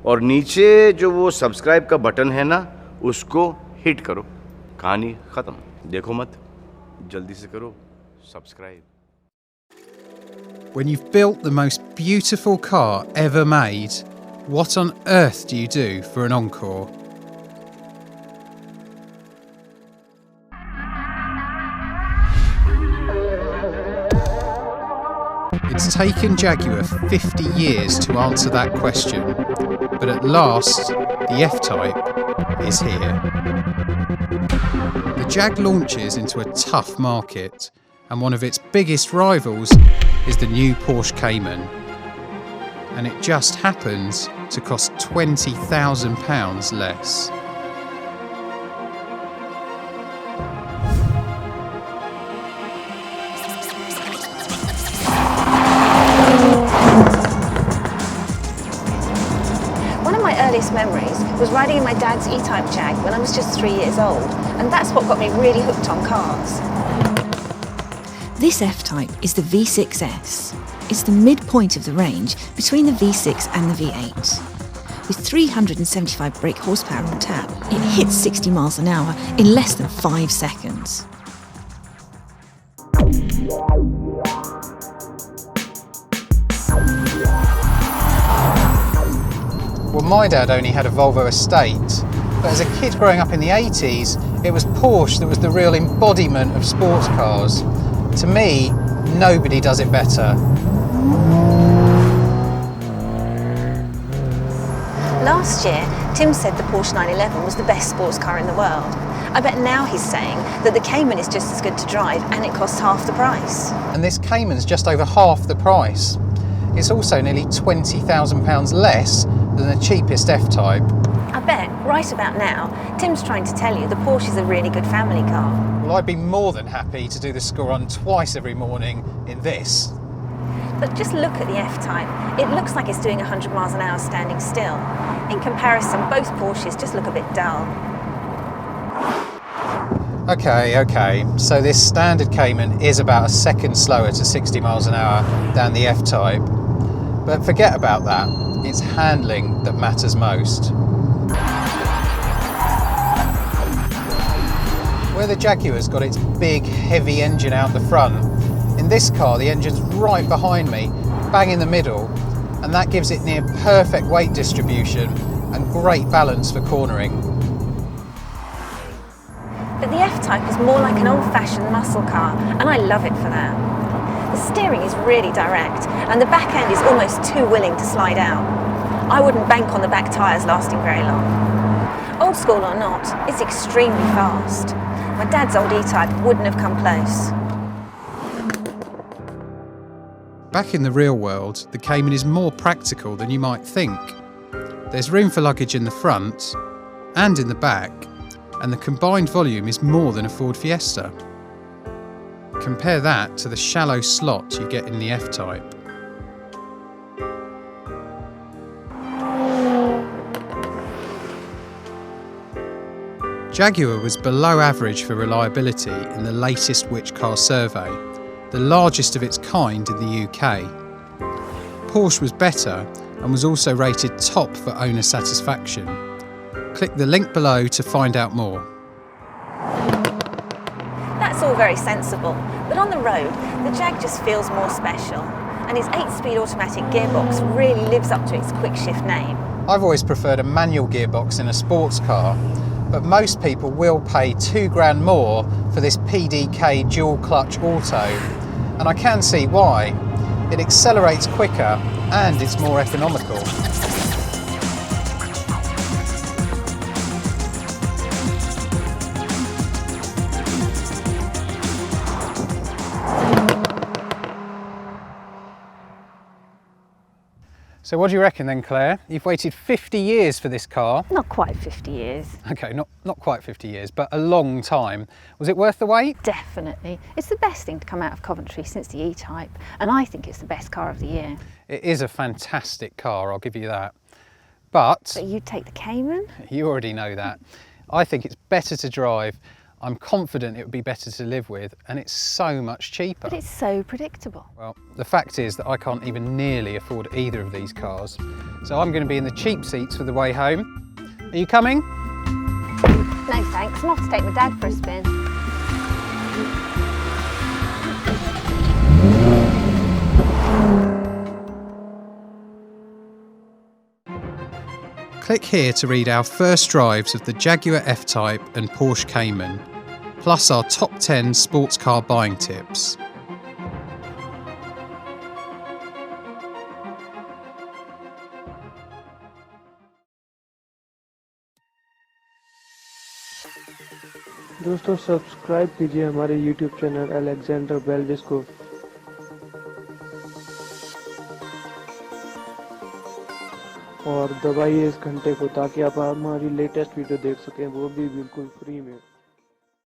और नीचे जो वो सब्सक्राइब का बटन है ना, उसको हिट करो। कहानी ख़त्म। देखो मत, जल्दी से करो subscribe. When you've built the most beautiful car ever made, what on earth do you do for an encore? It's taken Jaguar 50 years to answer that question, but at last, the F-Type is here. The Jag launches into a tough market, and one of its biggest rivals is the new Porsche Cayman. And it just happens to cost £20,000 less. One of my earliest memories was riding in my dad's E-Type Jag when I was just 3 years old, and that's what got me really hooked on cars. This F-Type is the V6S. It's the midpoint of the range between the V6 and the V8. With 375 brake horsepower on tap, it hits 60 miles an hour in less than 5 seconds. Well, my dad only had a Volvo Estate, but as a kid growing up in the 80s, it was Porsche that was the real embodiment of sports cars. To me, nobody does it better. Last year, Tim said the Porsche 911 was the best sports car in the world. I bet now he's saying that the Cayman is just as good to drive and it costs half the price. And this Cayman's just over half the price. It's also nearly £20,000 less than the cheapest F-Type. I bet, right about now, Tim's trying to tell you the Porsche is a really good family car. Well, I'd be more than happy to do the school run twice every morning in this. But just look at the F-Type. It looks like it's doing 100 miles an hour standing still. In comparison, both Porsches just look a bit dull. Okay, so this standard Cayman is about a second slower to 60 miles an hour than the F-Type. But forget about that, it's handling that matters most. Where the Jaguar's got its big, heavy engine out the front, in this car the engine's right behind me, bang in the middle, and that gives it near perfect weight distribution and great balance for cornering. But the F-Type is more like an old-fashioned muscle car, and I love it for that. The steering is really direct, and the back end is almost too willing to slide out. I wouldn't bank on the back tyres lasting very long. Old school or not, it's extremely fast. My dad's old E-Type wouldn't have come close. Back in the real world, the Cayman is more practical than you might think. There's room for luggage in the front and in the back, and the combined volume is more than a Ford Fiesta. Compare that to the shallow slot you get in the F-Type. Jaguar was below average for reliability in the latest Which Car survey, the largest of its kind in the UK. Porsche was better and was also rated top for owner satisfaction. Click the link below to find out more. That's all very sensible, but on the road, the Jag just feels more special, and its 8-speed automatic gearbox really lives up to its quick shift name. I've always preferred a manual gearbox in a sports car, but most people will pay £2,000 more for this PDK dual clutch auto, and I can see why. It accelerates quicker and it's more economical. So what do you reckon then, Claire? You've waited 50 years for this car. Not quite 50 years. Okay, not quite 50 years, but a long time. Was it worth the wait? Definitely. It's the best thing to come out of Coventry since the E-Type, and I think it's the best car of the year. It is a fantastic car, I'll give you that. But you'd take the Cayman? You already know that. I think it's better to drive I'm confident it would be better to live with, and it's so much cheaper. But it's so predictable. Well, the fact is that I can't even nearly afford either of these cars, so I'm going to be in the cheap seats for the way home. Are you coming? No thanks, I'm off to take my dad for a spin. Click here to read our first drives of the Jaguar F-Type and Porsche Cayman, plus our top 10 sports car buying tips. दोस्तों subscribe कीजिए हमारे YouTube channel Alexander बेल्विस को और दबाइए इस घंटे को ताकि आप हमारी लेटेस्ट वीडियो देख सकें, वो भी बिल्कुल फ्री में।